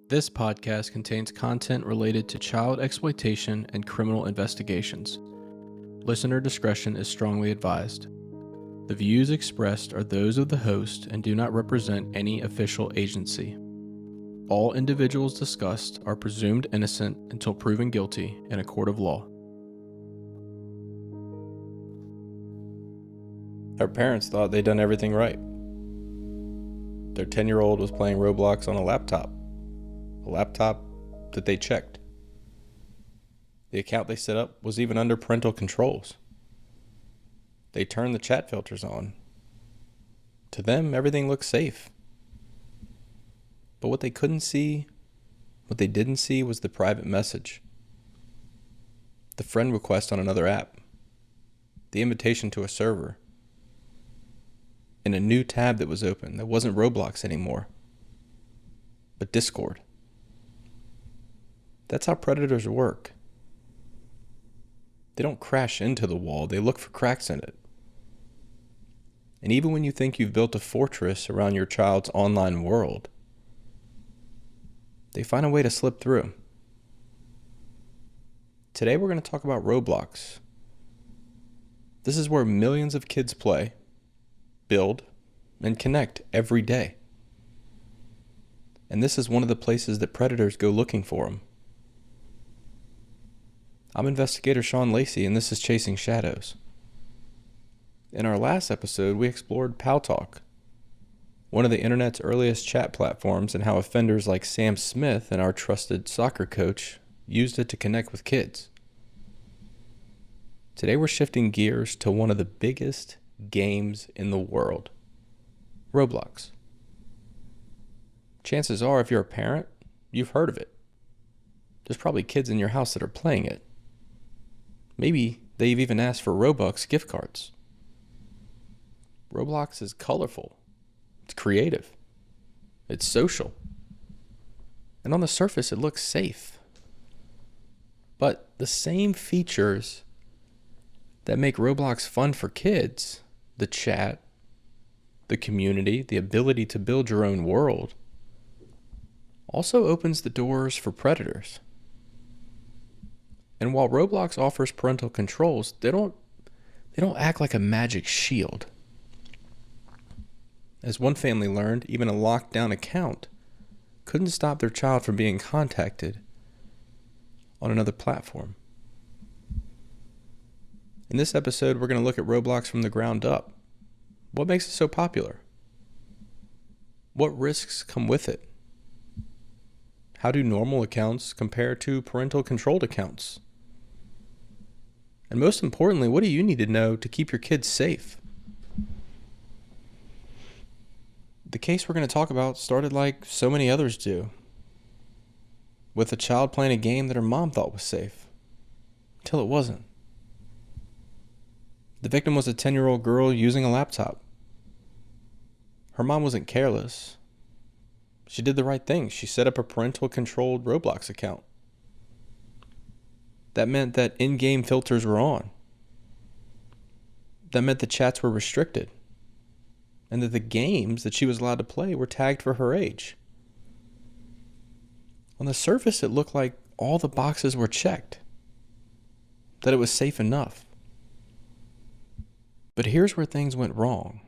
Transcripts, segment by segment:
This podcast contains content related to child exploitation and criminal investigations. Listener discretion is strongly advised. The views expressed are those of the host and do not represent any official agency. All individuals discussed are presumed innocent until proven guilty in a court of law. Her parents thought they'd done everything right. Their 10-year-old was playing Roblox on a laptop that they checked. The account they set up was even under parental controls. They turned the chat filters on. To them, everything looked safe. But what they didn't see was the private message, the friend request on another app, the invitation to a server, and a new tab that was open that wasn't Roblox anymore, but Discord. That's how predators work. They don't crash into the wall, they look for cracks in it. And even when you think you've built a fortress around your child's online world, they find a way to slip through. Today we're going to talk about Roblox. This is where millions of kids play, build, and connect every day. And this is one of the places that predators go looking for them. I'm investigator Sean Lacy, and this is Chasing Shadows. In our last episode, we explored PalTalk, one of the internet's earliest chat platforms, and how offenders like Sam Smith and our trusted soccer coach used it to connect with kids. Today we're shifting gears to one of the biggest games in the world, Roblox. Chances are, if you're a parent, you've heard of it. There's probably kids in your house that are playing it. Maybe they've even asked for Robux gift cards. Roblox is colorful, it's creative, it's social, and on the surface it looks safe. But the same features that make Roblox fun for kids, the chat, the community, the ability to build your own world, also opens the doors for predators. And while Roblox offers parental controls, they don't act like a magic shield. As one family learned, even a locked down account couldn't stop their child from being contacted on another platform. In this episode, we're going to look at Roblox from the ground up. What makes it so popular? What risks come with it? How do normal accounts compare to parental-controlled accounts? And most importantly, what do you need to know to keep your kids safe? The case we're going to talk about started like so many others do, with a child playing a game that her mom thought was safe, until it wasn't. The victim was a 10-year-old girl using a laptop. Her mom wasn't careless. She did the right thing. She set up a parental-controlled Roblox account. That meant that in-game filters were on. That meant the chats were restricted. And that the games that she was allowed to play were tagged for her age. On the surface, it looked like all the boxes were checked, that it was safe enough. But here's where things went wrong.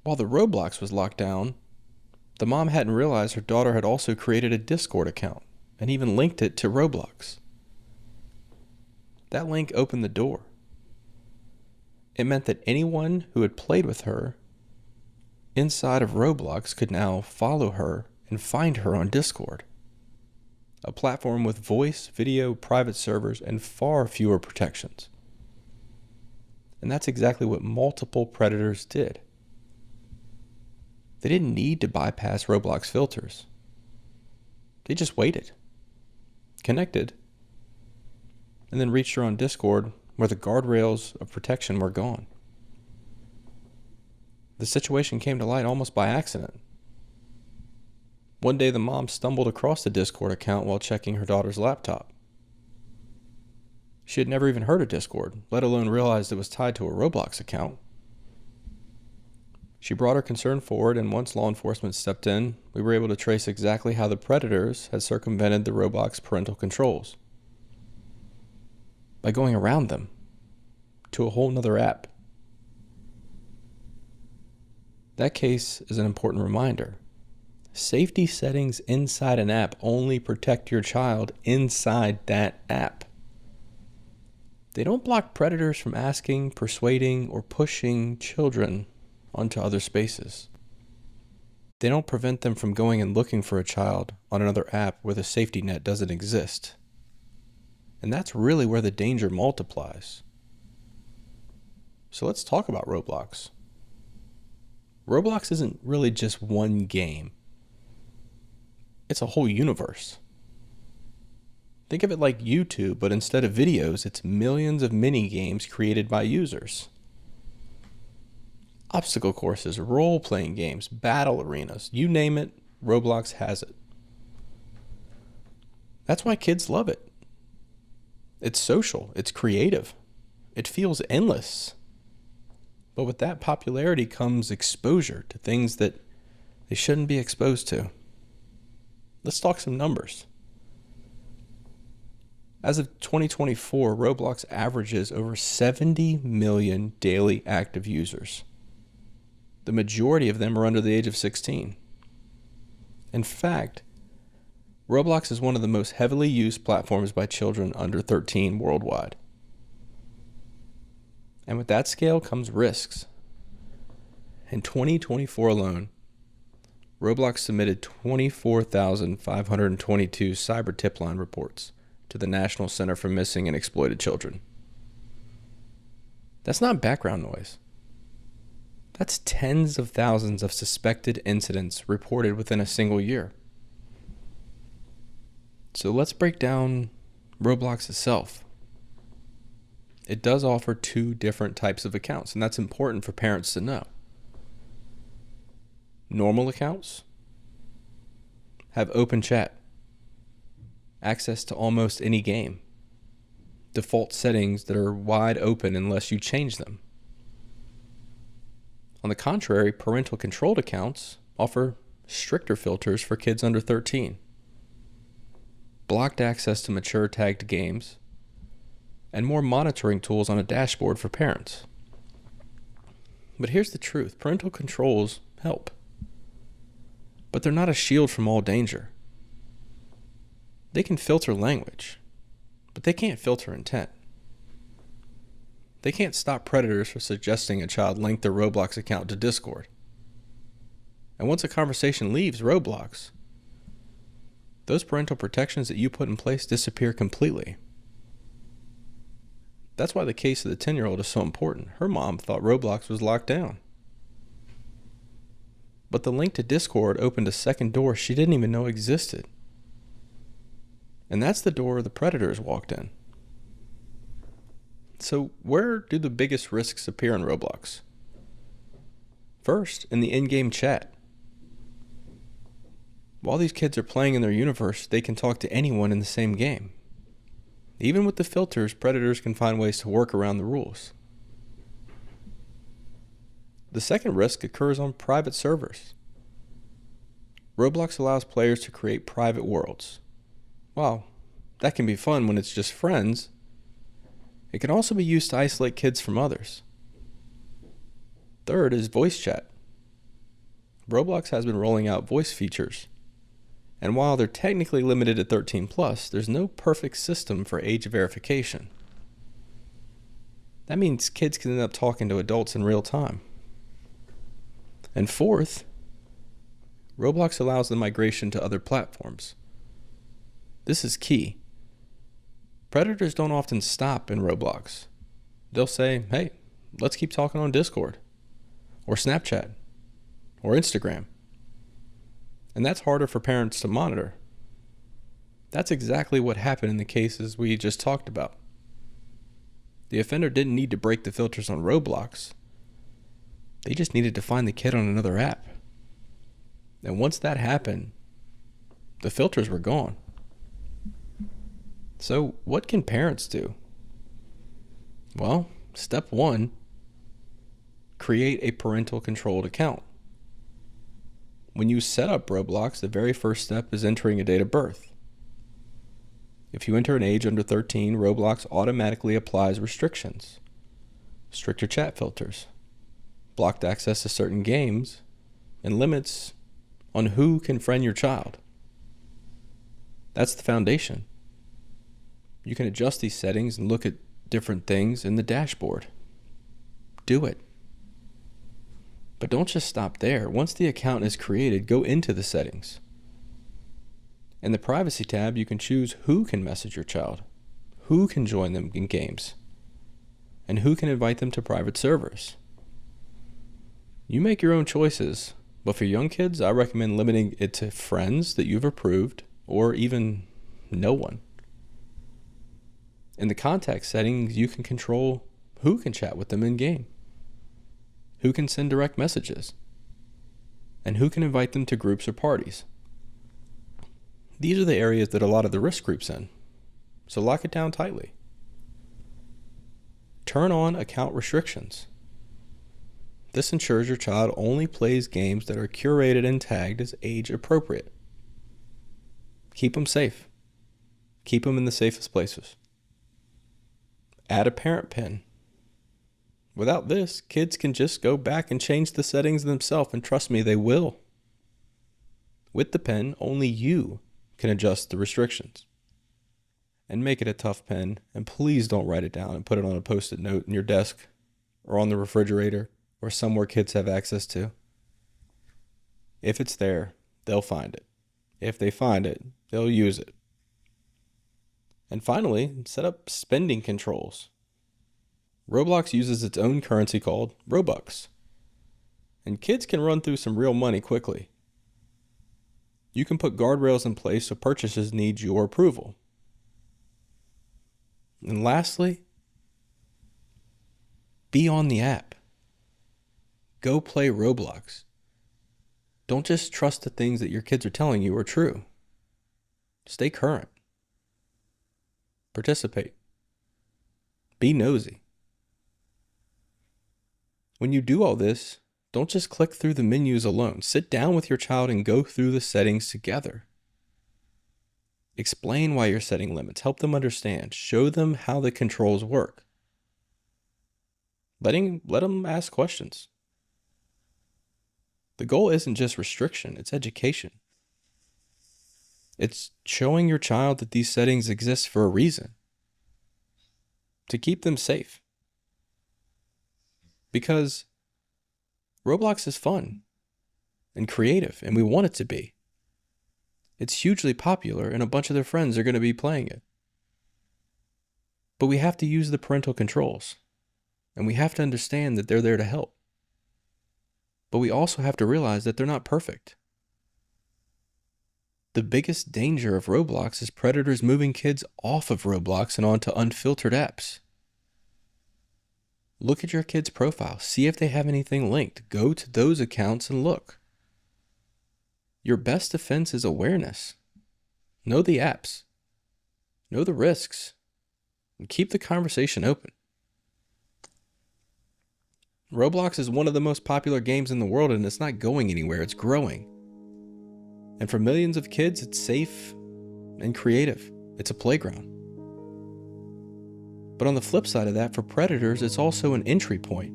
While the Roblox was locked down, the mom hadn't realized her daughter had also created a Discord account and even linked it to Roblox. That link opened the door. It meant that anyone who had played with her inside of Roblox could now follow her and find her on Discord, a platform with voice, video, private servers, and far fewer protections. And that's exactly what multiple predators did. They didn't need to bypass Roblox filters. They just waited, connected, and then reached her on Discord where the guardrails of protection were gone. The situation came to light almost by accident. One day the mom stumbled across the Discord account while checking her daughter's laptop. She had never even heard of Discord, let alone realized it was tied to a Roblox account. She brought her concern forward, and once law enforcement stepped in, we were able to trace exactly how the predators had circumvented the Roblox parental controls. By going around them to a whole nother app. That case is an important reminder. Safety settings inside an app only protect your child inside that app. They don't block predators from asking, persuading, or pushing children onto other spaces. They don't prevent them from going and looking for a child on another app where the safety net doesn't exist. And that's really where the danger multiplies. So let's talk about Roblox. Roblox isn't really just one game. It's a whole universe. Think of it like YouTube, but instead of videos, it's millions of mini games created by users. Obstacle courses, role-playing games, battle arenas, you name it, Roblox has it. That's why kids love it. It's social, it's creative, it feels endless. But with that popularity comes exposure to things that they shouldn't be exposed to. Let's talk some numbers. As of 2024, Roblox averages over 70 million daily active users. The majority of them are under the age of 16. In fact, Roblox is one of the most heavily used platforms by children under 13 worldwide. And with that scale comes risks. In 2024 alone, Roblox submitted 24,522 CyberTipline reports to the National Center for Missing and Exploited Children. That's not background noise. That's tens of thousands of suspected incidents reported within a single year. So let's break down Roblox itself. It does offer two different types of accounts, and that's important for parents to know. Normal accounts have open chat, access to almost any game, default settings that are wide open unless you change them. On the contrary, parental-controlled accounts offer stricter filters for kids under 13, blocked access to mature tagged games, and more monitoring tools on a dashboard for parents. But here's the truth. Parental controls help. But they're not a shield from all danger. They can filter language, but they can't filter intent. They can't stop predators from suggesting a child link their Roblox account to Discord. And once a conversation leaves Roblox, those parental protections that you put in place disappear completely. That's why the case of the 10-year-old is so important. Her mom thought Roblox was locked down. But the link to Discord opened a second door she didn't even know existed. And that's the door the predators walked in. So where do the biggest risks appear in Roblox? First, in the in-game chat. While these kids are playing in their universe, they can talk to anyone in the same game. Even with the filters, predators can find ways to work around the rules. The second risk occurs on private servers. Roblox allows players to create private worlds. While that can be fun when it's just friends, it can also be used to isolate kids from others. Third is voice chat. Roblox has been rolling out voice features. And while they're technically limited to 13 plus, there's no perfect system for age verification. That means kids can end up talking to adults in real time. And fourth, Roblox allows the migration to other platforms. This is key. Predators don't often stop in Roblox. They'll say, hey, let's keep talking on Discord, or Snapchat, or Instagram. And that's harder for parents to monitor. That's exactly what happened in the cases we just talked about. The offender didn't need to break the filters on Roblox. They just needed to find the kid on another app. And once that happened, the filters were gone. So what can parents do? Well, step one, create a parental-controlled account. When you set up Roblox, the very first step is entering a date of birth. If you enter an age under 13, Roblox automatically applies restrictions, stricter chat filters, blocked access to certain games, and limits on who can friend your child. That's the foundation. You can adjust these settings and look at different things in the dashboard. Do it. But don't just stop there. Once the account is created, go into the settings. In the privacy tab, you can choose who can message your child, who can join them in games, and who can invite them to private servers. You make your own choices, but for young kids, I recommend limiting it to friends that you've approved or even no one. In the contact settings, you can control who can chat with them in-game, who can send direct messages, and who can invite them to groups or parties. These are the areas that a lot of the risk groups in, so lock it down tightly. Turn on account restrictions. This ensures your child only plays games that are curated and tagged as age appropriate. Keep them safe. Keep them in the safest places. Add a parent PIN. Without this, kids can just go back and change the settings themselves, and trust me, they will. With the PIN, only you can adjust the restrictions. And make it a tough PIN, and please don't write it down and put it on a post-it note in your desk or on the refrigerator or somewhere kids have access to. If it's there, they'll find it. If they find it, they'll use it. And finally, set up spending controls. Roblox uses its own currency called Robux, and kids can run through some real money quickly. You can put guardrails in place so purchases need your approval. And lastly, be on the app. Go play Roblox. Don't just trust the things that your kids are telling you are true. Stay current. Participate. Be nosy. When you do all this, don't just click through the menus alone. Sit down with your child and go through the settings together. Explain why you're setting limits. Help them understand. Show them how the controls work. Let them ask questions. The goal isn't just restriction, it's education. It's showing your child that these settings exist for a reason. To keep them safe. Because Roblox is fun and creative, and we want it to be. It's hugely popular, and a bunch of their friends are going to be playing it. But we have to use the parental controls, and we have to understand that they're there to help. But we also have to realize that they're not perfect. The biggest danger of Roblox is predators moving kids off of Roblox and onto unfiltered apps. Look at your kid's profile. See if they have anything linked. Go to those accounts and look. Your best defense is awareness. Know the apps. Know the risks. And keep the conversation open. Roblox is one of the most popular games in the world, and it's not going anywhere. It's growing. And for millions of kids, it's safe and creative. It's a playground. But on the flip side of that, for predators, it's also an entry point.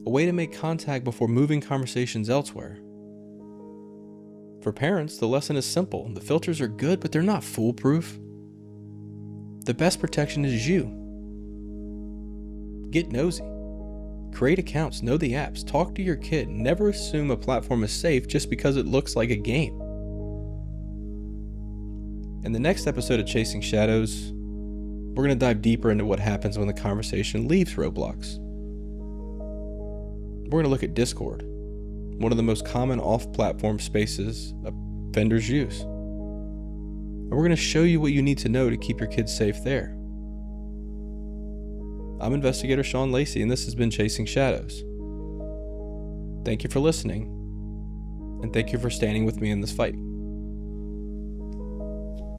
A way to make contact before moving conversations elsewhere. For parents, the lesson is simple. The filters are good, but they're not foolproof. The best protection is you. Get nosy. Create accounts, know the apps, talk to your kid. Never assume a platform is safe just because it looks like a game. In the next episode of Chasing Shadows, we're going to dive deeper into what happens when the conversation leaves Roblox. We're going to look at Discord, one of the most common off-platform spaces offenders use. And we're going to show you what you need to know to keep your kids safe there. I'm investigator Sean Lacy, and this has been Chasing Shadows. Thank you for listening, and thank you for standing with me in this fight.